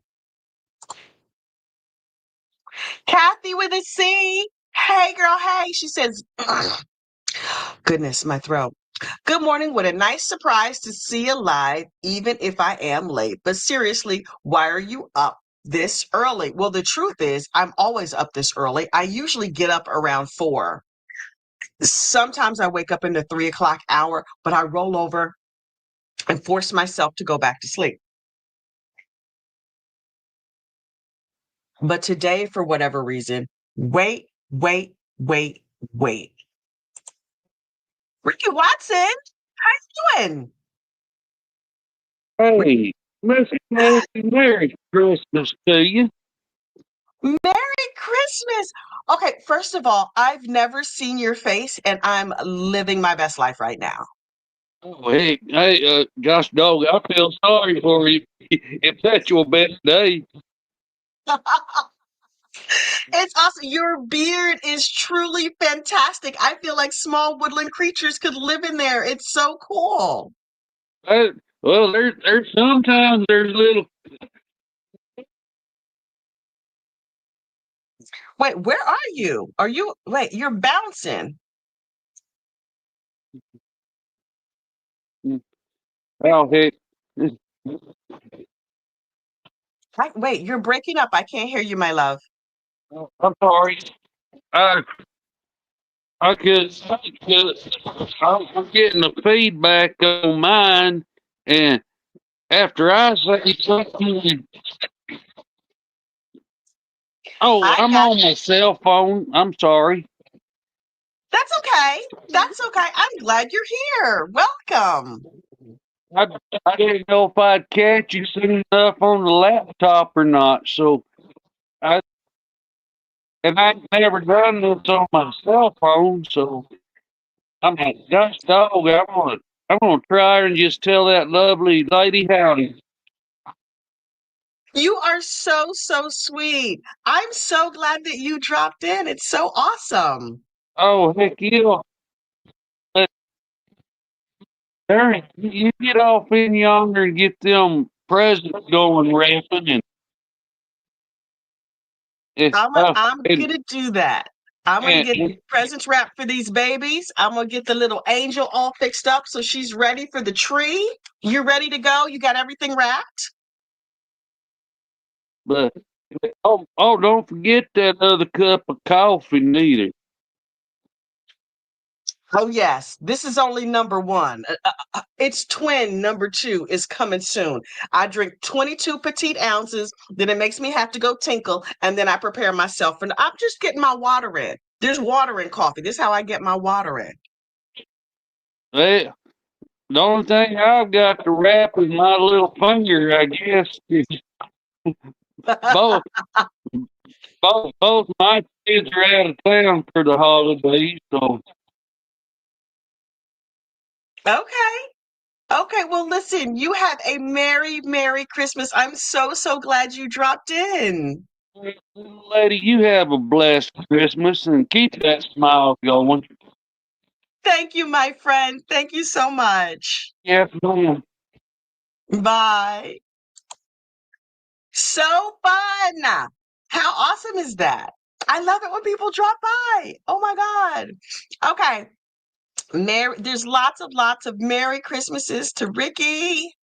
Kathy with a C. Hey, girl. Hey. She says, goodness, my throat. Good morning. What a nice surprise to see you live, even if I am late. But seriously, why are you up this early? Well, the truth is, I'm always up this early. I usually get up around 4. Sometimes I wake up in the 3 o'clock hour, but I roll over and force myself to go back to sleep. But today, for whatever reason, wait. Ricky Watson, how you doing? Hey, Miss Nancy, Merry Christmas to you. Merry Christmas. Okay, first of all, I've never seen your face and I'm living my best life right now. Oh, hey, gosh dog, I feel sorry for you. If that's your best day. It's awesome. Your beard is truly fantastic. I feel like small woodland creatures could live in there. It's so cool. Well, there's sometimes there's little. Wait, where are you? Wait, you're bouncing. Oh, hey, Wait, you're breaking up. I can't hear you, my love. I'm sorry. I, I'm getting the feedback on mine, and after I say something, oh, I I'm got on my cell phone. I'm sorry. That's okay. That's okay. I'm glad you're here. Welcome. I, I didn't know if I'd catch you soon enough on the laptop or not. So I I've never done this on my cell phone. So I'm like, gosh dog, I'm gonna try and just tell that lovely lady howdy. You are so, so sweet. I'm so glad that you dropped in. It's so awesome. Oh heck yeah. But Darren, you get off in yonder and get them presents going wrapping I'm and, gonna do that. I'm gonna get and presents wrapped for these babies. I'm gonna get the little angel all fixed up so she's ready for the tree. You ready to go? You got everything wrapped? but Oh, don't forget that other cup of coffee neither. Oh, yes. This is only number one. It's twin number two is coming soon. I drink 22 petite ounces, then it makes me have to go tinkle, and then I prepare myself. And I'm just getting my water in. There's water in coffee. This is how I get my water in. Well, the only thing I've got to wrap is my little finger, I guess. Both, both my kids are out of town for the holidays, so Okay. Okay. Well, listen, you have a Merry Christmas. I'm so glad you dropped in. lady, you have a blessed Christmas and keep that smile going. Thank you, my friend. Thank you so much. Yes, ma'am. Bye. So fun. How awesome is that? I love it when people drop by. Oh my God. Okay. There's lots of Merry Christmases to Ricky.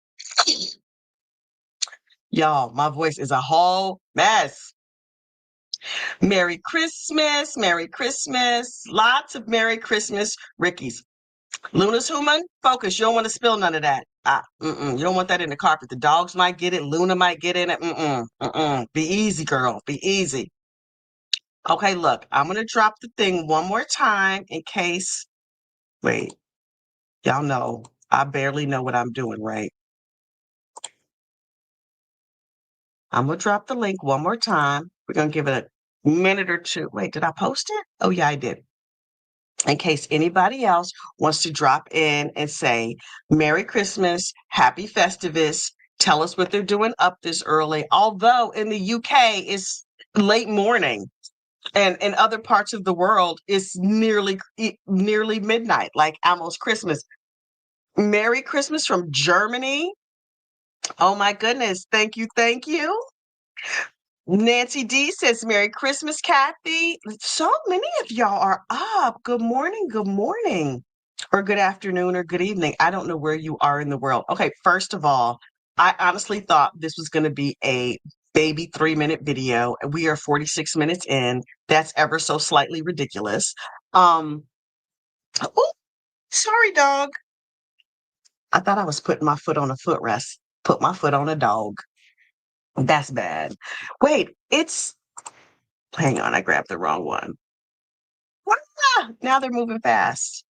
Y'all, my voice is a whole mess. Merry Christmas, Merry Christmas. Lots of Merry Christmas Rickies. Luna's human, focus. You don't want to spill none of that. You don't want that in the carpet. The dogs might get it. Luna might get in it. Be easy, girl. Be easy. Okay, look, I'm going to drop the thing one more time in case. Wait, y'all know I barely know what I'm doing, right? I'm going to drop the link one more time. We're going to give it a minute or two. Wait, did I post it? Oh, yeah, I did. In case anybody else wants to drop in and say, Merry Christmas, Happy Festivus, tell us what they're doing up this early. Although in the UK, it's late morning. And in other parts of the world, it's nearly midnight, like almost Christmas. Merry Christmas from Germany. Oh my goodness. Thank you. Thank you. Nancy D says, Merry Christmas, Kathy. So many of y'all are up. Good morning. Good morning. Or good afternoon or good evening. I don't know where you are in the world. Okay, first of all, I honestly thought this was going to be a baby 3-minute video. And we are 46 minutes in. That's ever so slightly ridiculous. Oh, sorry, dog. I thought I was putting my foot on a footrest. Put my foot on a dog. That's bad. Wait, hang on, I grabbed the wrong one. Now they're moving fast.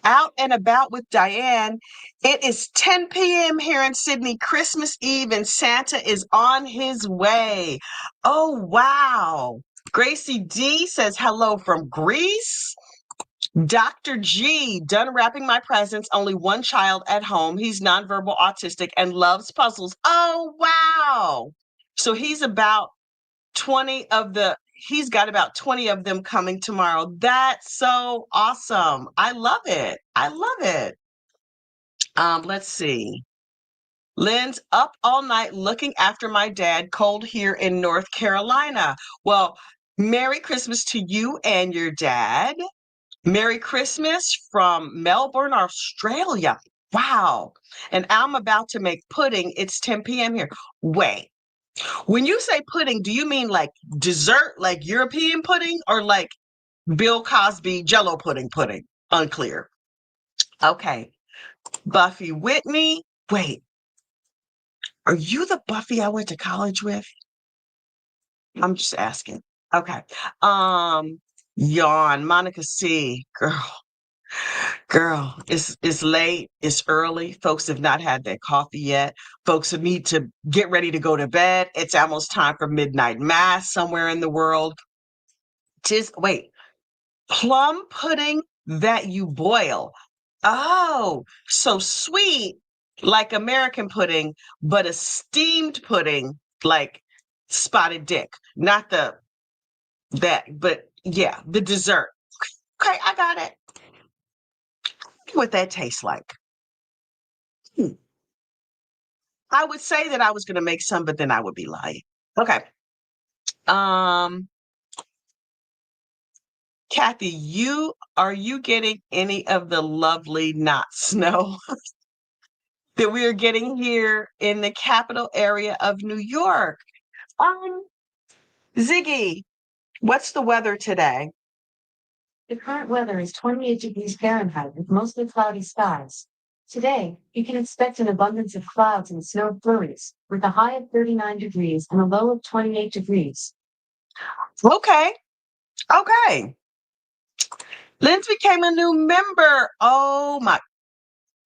Out and about with Diane. It is 10 p.m. here in Sydney, Christmas Eve, and Santa is on his way. Oh, wow. Gracie D says hello from Greece. Dr. G, done wrapping my presents, only one child at home. He's nonverbal autistic and loves puzzles. Oh, wow. So he's got about 20 of them coming tomorrow. That's so awesome. I love it. I love it. Let's see. Lynn's up all night looking after my dad, cold here in North Carolina. Well, Merry Christmas to you and your dad. Merry Christmas from Melbourne, Australia. Wow. And I'm about to make pudding. It's 10 p.m. here. Wait, when you say pudding, do you mean like dessert, like European pudding, or like Bill Cosby Jello pudding? Unclear. Okay. Buffy Whitney. Wait, are you the Buffy I went to college with? I'm just asking. Okay. Yawn. Monica C. Girl, it's late, it's early. Folks have not had their coffee yet. Folks need to get ready to go to bed. It's almost time for midnight mass somewhere in the world. Wait, plum pudding that you boil. Oh, so sweet, like American pudding, but a steamed pudding like spotted dick. Not but yeah, the dessert. Okay, I got it. What that tastes like. Hmm. I would say that I was going to make some, but then I would be lying. Okay. Um, Kathy, are you getting any of the lovely not snow that we are getting here in the capital area of New York? Um, Ziggy, what's the weather today? The current weather is 28 degrees Fahrenheit with mostly cloudy skies. Today, you can expect an abundance of clouds and snow flurries, with a high of 39 degrees and a low of 28 degrees. Okay. Okay. Lynn's became a new member. Oh my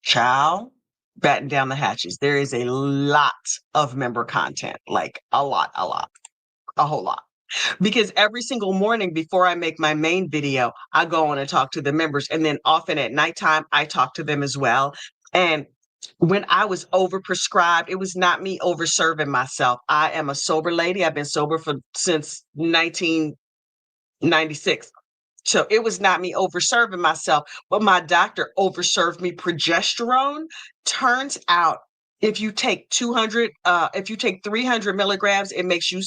child. Batten down the hatches. There is a lot of member content, like a lot, a whole lot. Because every single morning before I make my main video, I go on and talk to the members. And then often at nighttime, I talk to them as well. And when I was overprescribed, it was not me overserving myself. I am a sober lady. I've been sober since 1996. So it was not me overserving myself, but my doctor overserved me progesterone. Turns out if you take 300 milligrams, it makes you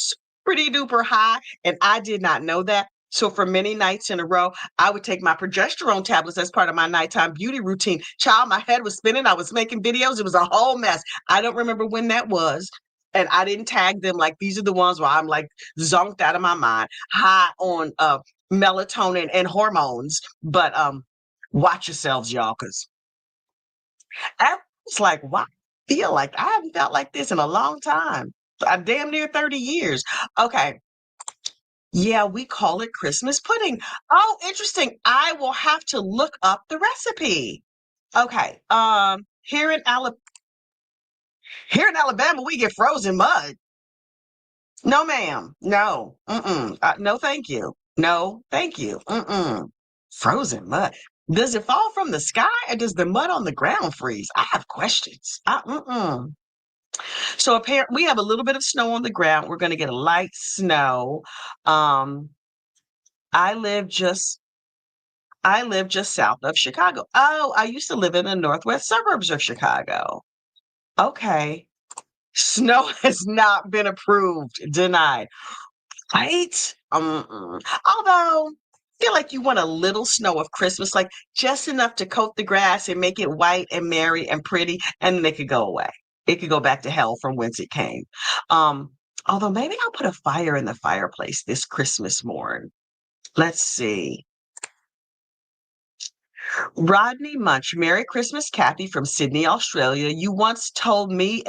pretty duper high. And I did not know that. So for many nights in a row, I would take my progesterone tablets as part of my nighttime beauty routine. Child, my head was spinning. I was making videos. It was a whole mess. I don't remember when that was. And I didn't tag them like these are the ones where I'm like zonked out of my mind, high on melatonin and hormones. But watch yourselves, y'all, because it's like, wow, I feel like I haven't felt like this in a long time. Damn near 30 years. Okay. Yeah, we call it Christmas pudding. Oh, interesting. I will have to look up the recipe. Okay. Here in Alabama, we get frozen mud. No, ma'am. No. Mm-mm. No, thank you. No, thank you. Mm-mm. Frozen mud. Does it fall from the sky or does the mud on the ground freeze? I have questions. Mm-mm. So apparently we have a little bit of snow on the ground. We're going to get a light snow. Um, I live just I live just south of Chicago. Oh, I used to live in the northwest suburbs of Chicago. Okay. Snow has not been approved, denied. Right? Although, I feel like you want a little snow of Christmas, like just enough to coat the grass and make it white and merry and pretty, and then it could go away. It could go back to hell from whence it came. Um, Although maybe I'll put a fire in the fireplace this Christmas morn. Let's see. Rodney Munch, Merry Christmas, Kathy from Sydney, Australia. You once told me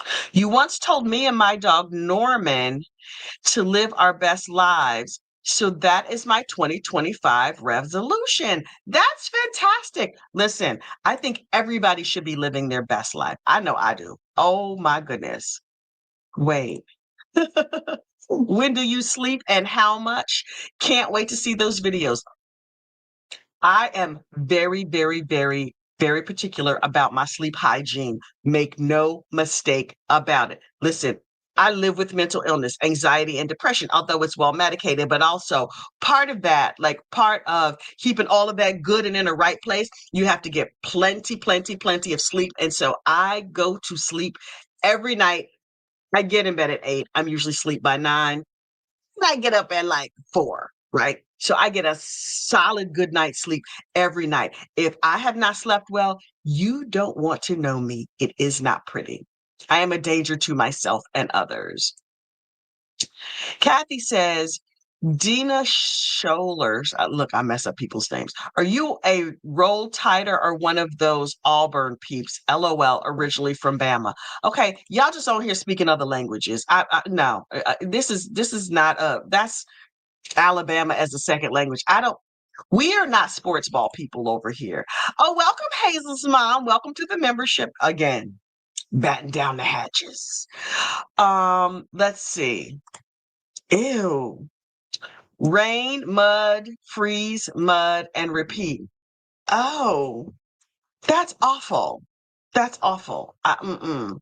and my dog Norman to live our best lives. So that is my 2025 resolution. That's fantastic. Listen, I think everybody should be living their best life. I know I do. Oh my goodness. Wait. When do you sleep and how much? Can't wait to see those videos. I am very, very, very, very particular about my sleep hygiene. Make no mistake about it. Listen, I live with mental illness, anxiety, and depression, although it's well medicated, but also part of that, like part of keeping all of that good and in the right place, you have to get plenty, plenty, plenty of sleep. And so I go to sleep every night. I get in bed at 8. I'm usually asleep by 9. I get up at like 4, right? So I get a solid good night's sleep every night. If I have not slept well, you don't want to know me. It is not pretty. I am a danger to myself and others. Kathy says, Dina Scholars, look, I mess up people's names. Are you a roll tighter or one of those Auburn peeps? LOL, originally from Bama. Okay, y'all just on here speaking other languages. No, this is not that's Alabama as a second language. We are not sports ball people over here. Oh, welcome, Hazel's mom. Welcome to the membership again. Batten down the hatches. Let's see. Ew. Rain, mud, freeze, mud, and repeat. Oh, that's awful. That's awful. No,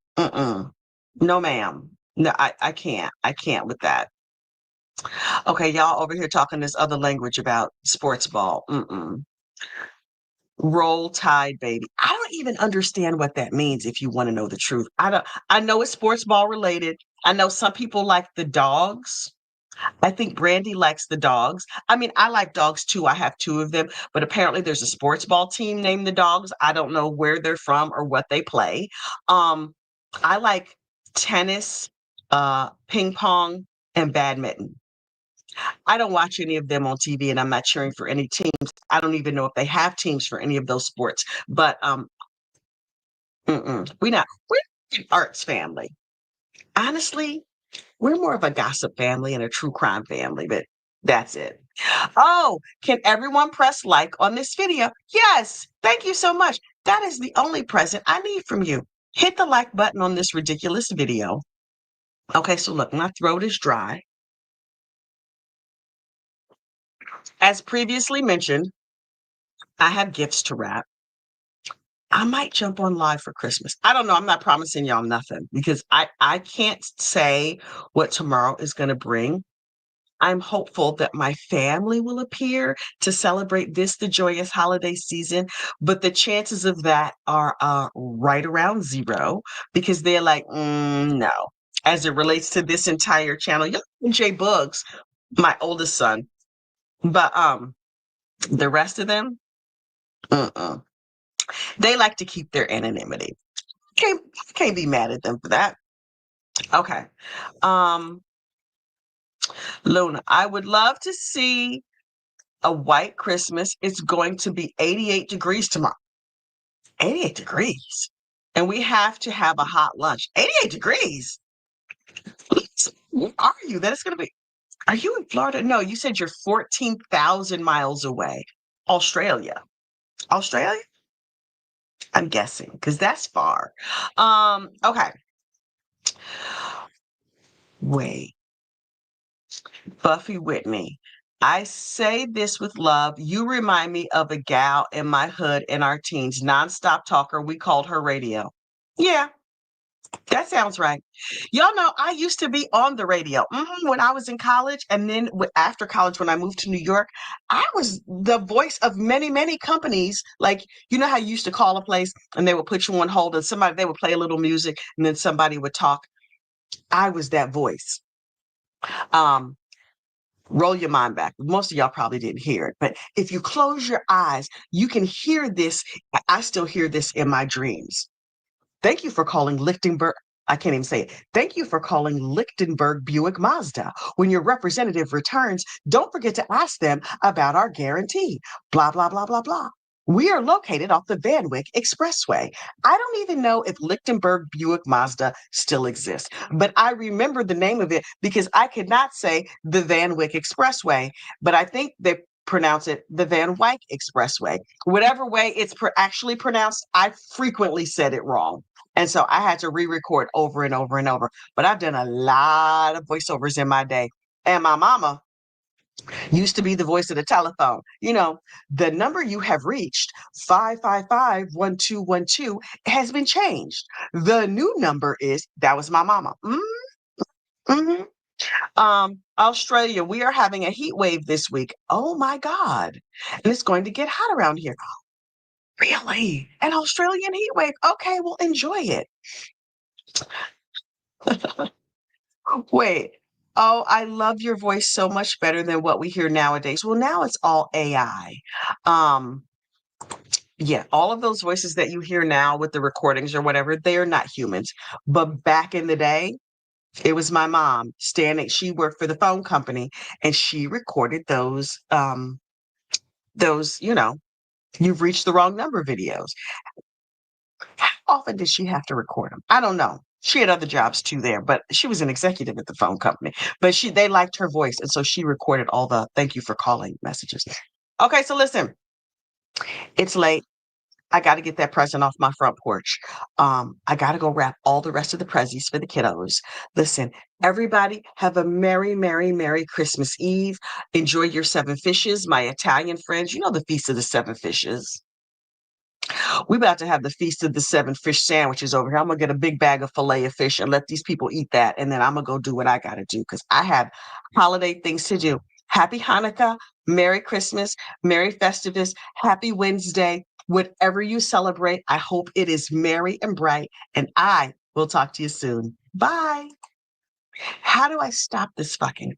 ma'am. No, I can't. I can't with that. Okay, y'all over here talking this other language about sports ball. Roll Tide, baby. I don't even understand what that means if you want to know the truth. I know it's sports ball related. I know some people like the dogs. I think Brandy likes the dogs. I mean, I like dogs too. I have 2 of them, but apparently there's a sports ball team named the Dogs. I don't know where they're from or what they play. I like tennis. ping pong, and badminton. I don't watch any of them on TV, and I'm not cheering for any teams. I don't even know if they have teams for any of those sports. But we're an arts family. Honestly, we're more of a gossip family and a true crime family, but that's it. Oh, can everyone press like on this video? Yes, thank you so much. That is the only present I need from you. Hit the like button on this ridiculous video. Okay, so look, my throat is dry. As previously mentioned, I have gifts to wrap. I might jump on live for Christmas. I don't know. I'm not promising y'all nothing because I can't say what tomorrow is going to bring. I'm hopeful that my family will appear to celebrate this, the joyous holiday season, but the chances of that are right around zero because they're like, no. As it relates to this entire channel, y'all, Jay Bugs, my oldest son, but the rest of them, uh-uh. They like to keep their anonymity. Can't be mad at them for that. Okay. Luna, I would love to see a white Christmas. It's going to be 88 degrees tomorrow. 88 degrees. And we have to have a hot lunch. 88 degrees. Where are you? That is going to be. Are you in Florida? No, you said you're 14,000 miles away. Australia. Australia? I'm guessing because that's far. Okay. Wait. Buffy Whitney. I say this with love. You remind me of a gal in my hood in our teens, nonstop talker. We called her radio. Yeah, that sounds right. Y'all know I used to be on the radio when I was in college. And then after college, when I moved to New York, I was the voice of many, many companies. Like, you know how you used to call a place and they would put you on hold and they would play a little music and then somebody would talk. I was that voice. Roll your mind back. Most of y'all probably didn't hear it, but if you close your eyes, you can hear this. I still hear this in my dreams. Thank you for calling Lichtenberg. I can't even say it. Thank you for calling Lichtenberg Buick Mazda. When your representative returns, don't forget to ask them about our guarantee. Blah, blah, blah, blah, blah. We are located off the Van Wyck Expressway. I don't even know if Lichtenberg Buick Mazda still exists, but I remember the name of it because I could not say the Van Wyck Expressway, but I think they pronounce it the Van Wyck Expressway. Whatever way it's actually pronounced, I frequently said it wrong. And so I had to re-record over and over and over. But I've done a lot of voiceovers in my day. And my mama used to be the voice of the telephone. You know, the number you have reached, 555-1212, has been changed. The new number is, that was my mama. Mm-hmm. Australia, we are having a heat wave this week. Oh my God. And it's going to get hot around here. Really? An Australian heat wave. Okay, well, enjoy it. Wait. Oh, I love your voice so much better than what we hear nowadays. Well, now it's all AI. Um, yeah, all of those voices that you hear now with the recordings or whatever, they're not humans. But back in the day, it was my mom standing, she worked for the phone company and she recorded those, you've reached the wrong number videos. How often did she have to record them? I don't know. She had other jobs too there, but she was an executive at the phone company. But they liked her voice, and so she recorded all the thank you for calling messages. Okay, so listen, it's late. I got to get that present off my front porch. I got to go wrap all the rest of the prezzies for the kiddos. Listen, everybody have a merry, merry, merry Christmas Eve. Enjoy your seven fishes, my Italian friends. You know the Feast of the Seven Fishes. We about to have the Feast of the Seven Fish sandwiches over here. I'm gonna get a big bag of filet of fish and let these people eat that, and then I'm gonna go do what I gotta do because I have holiday things to do. Happy Hanukkah, Merry Christmas, Merry Festivus, Happy Wednesday. Whatever you celebrate, I hope it is merry and bright, and I will talk to you soon. Bye. How do I stop this fucking